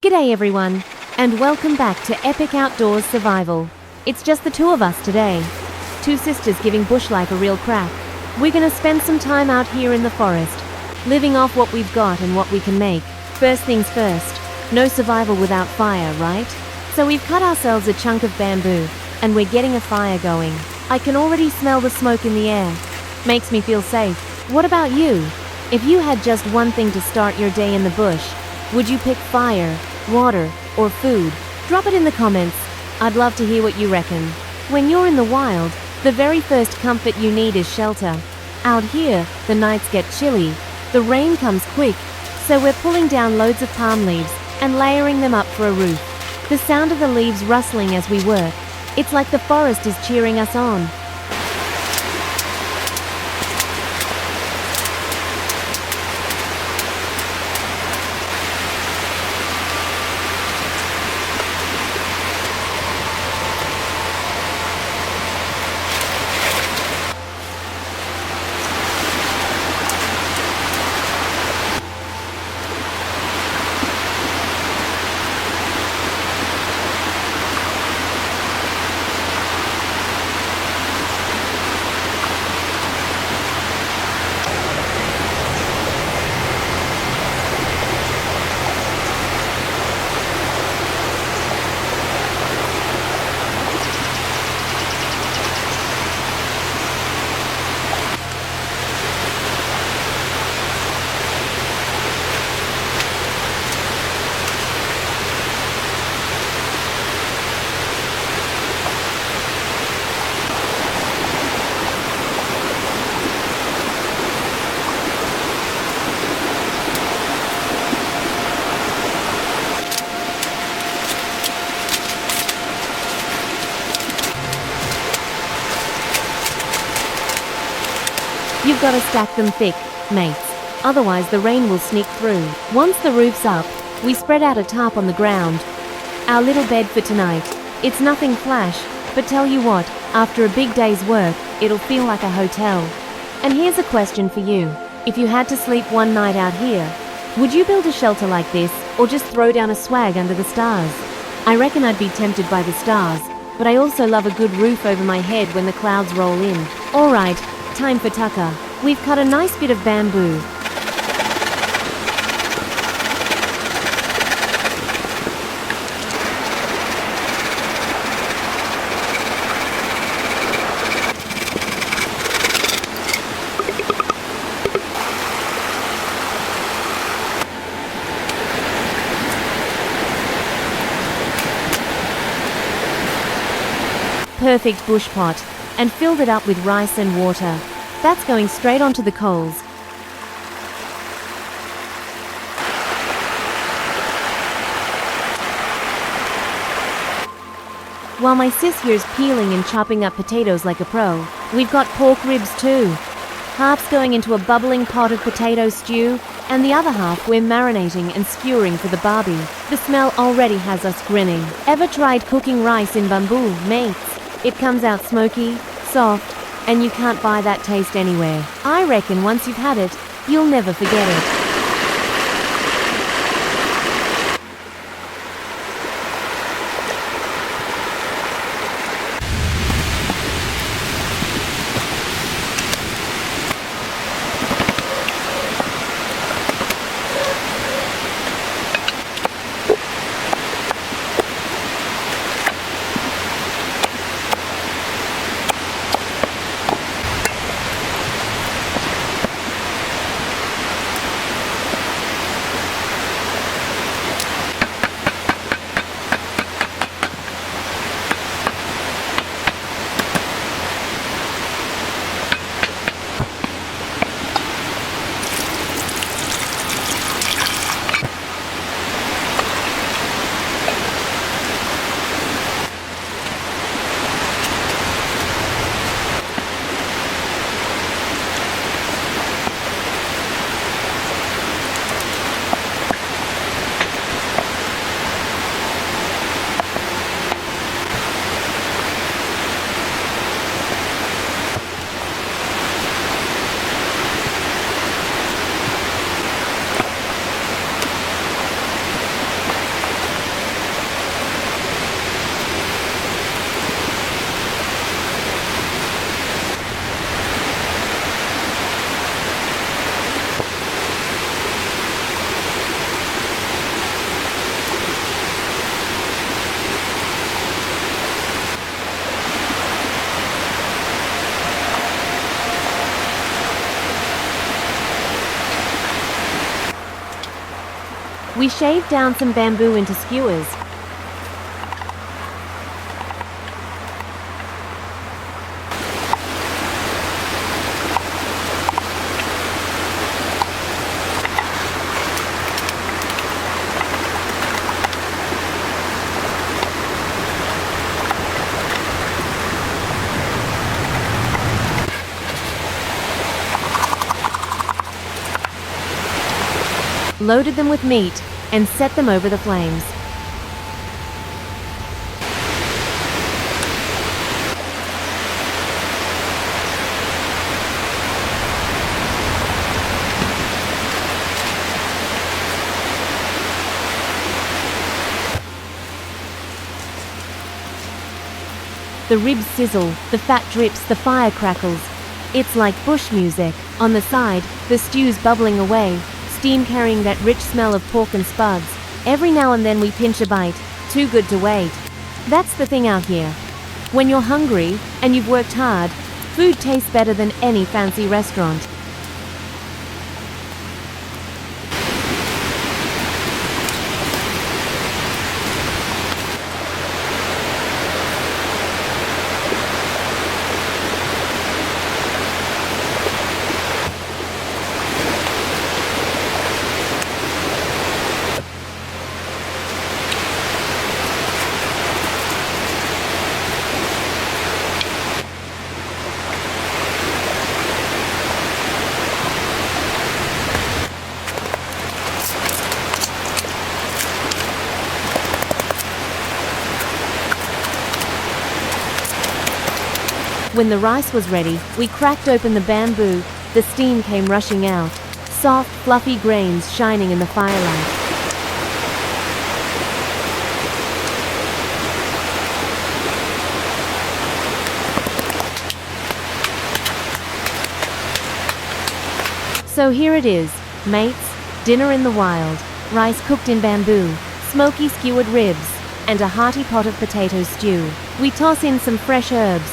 G'day everyone, and welcome back to Epic Outdoors Survival. It's just the two of us today. Two sisters giving bush life a real crack. We're gonna spend some time out here in the forest, living off what we've got and what we can make. First things first, no survival without fire, right? So we've cut ourselves a chunk of bamboo, and we're getting a fire going. I can already smell the smoke in the air. Makes me feel safe. What about you? If you had just one thing to start your day in the bush, would you pick fire, water, or food? Drop it in the comments. I'd love to hear what you reckon. When you're in the wild, the very first comfort you need is shelter. Out here, the nights get chilly, the rain comes quick, so we're pulling down loads of palm leaves and layering them up for a roof. The sound of the leaves rustling as we work, it's like the forest is cheering us on. You've got to stack them thick, mates, otherwise the rain will sneak through. Once the roof's up, we spread out a tarp on the ground. Our little bed for tonight. It's nothing flash, but tell you what, after a big day's work, it'll feel like a hotel. And here's a question for you. If you had to sleep one night out here, would you build a shelter like this, or just throw down a swag under the stars? I reckon I'd be tempted by the stars, but I also love a good roof over my head when the clouds roll in. Alright, time for tucker. We've cut a nice bit of bamboo. Perfect bush pot, and filled it up with rice and water. That's going straight onto the coals. While my sis here's peeling and chopping up potatoes like a pro, we've got pork ribs too. Half's going into a bubbling pot of potato stew, and the other half we're marinating and skewering for the barbie. The smell already has us grinning. Ever tried cooking rice in bamboo, mates? It comes out smoky, soft, and you can't buy that taste anywhere. I reckon once you've had it, you'll never forget it. We shaved down some bamboo into skewers. Loaded them with meat, and set them over the flames. The ribs sizzle, the fat drips, the fire crackles. It's like bush music. On the side, the stew's bubbling away, steam carrying that rich smell of pork and spuds. Every now and then we pinch a bite, too good to wait. That's the thing out here. When you're hungry, and you've worked hard, food tastes better than any fancy restaurant. When the rice was ready, we cracked open the bamboo. The steam came rushing out, soft, fluffy grains shining in the firelight. So here it is, mates, dinner in the wild, rice cooked in bamboo, smoky skewered ribs, and a hearty pot of potato stew. We toss in some fresh herbs.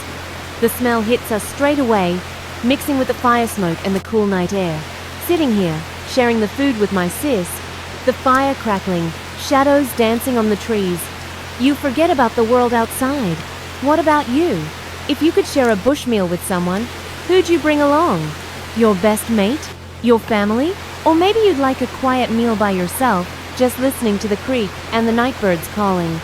The smell hits us straight away, mixing with the fire smoke and the cool night air. Sitting here, sharing the food with my sis, the fire crackling, shadows dancing on the trees. You forget about the world outside. What about you? If you could share a bush meal with someone, who'd you bring along? Your best mate? Your family? Or maybe you'd like a quiet meal by yourself, just listening to the creek and the night birds calling.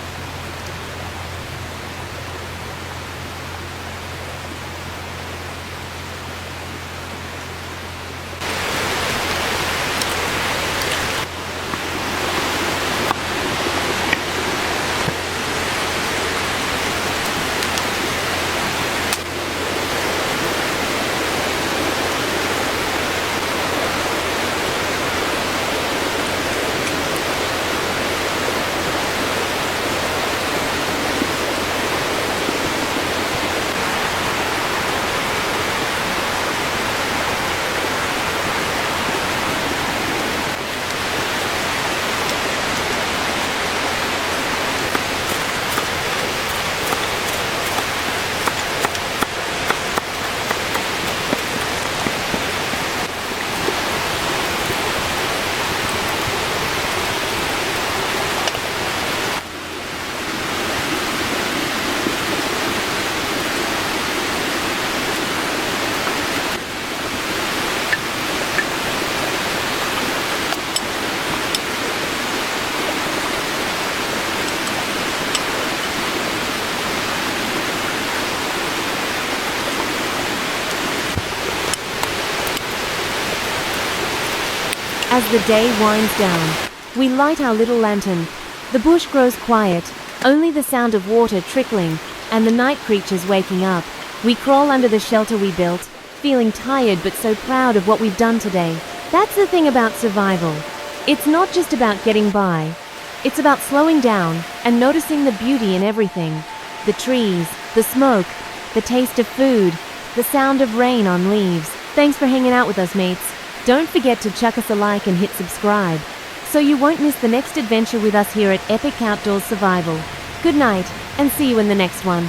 As the day winds down, we light our little lantern. The bush grows quiet, only the sound of water trickling, and the night creatures waking up. We crawl under the shelter we built, feeling tired but so proud of what we've done today. That's the thing about survival. It's not just about getting by. It's about slowing down and noticing the beauty in everything. The trees, the smoke, the taste of food, the sound of rain on leaves. Thanks for hanging out with us, mates. Don't forget to chuck us a like and hit subscribe, so you won't miss the next adventure with us here at Epic Outdoors Survival. Good night, and see you in the next one.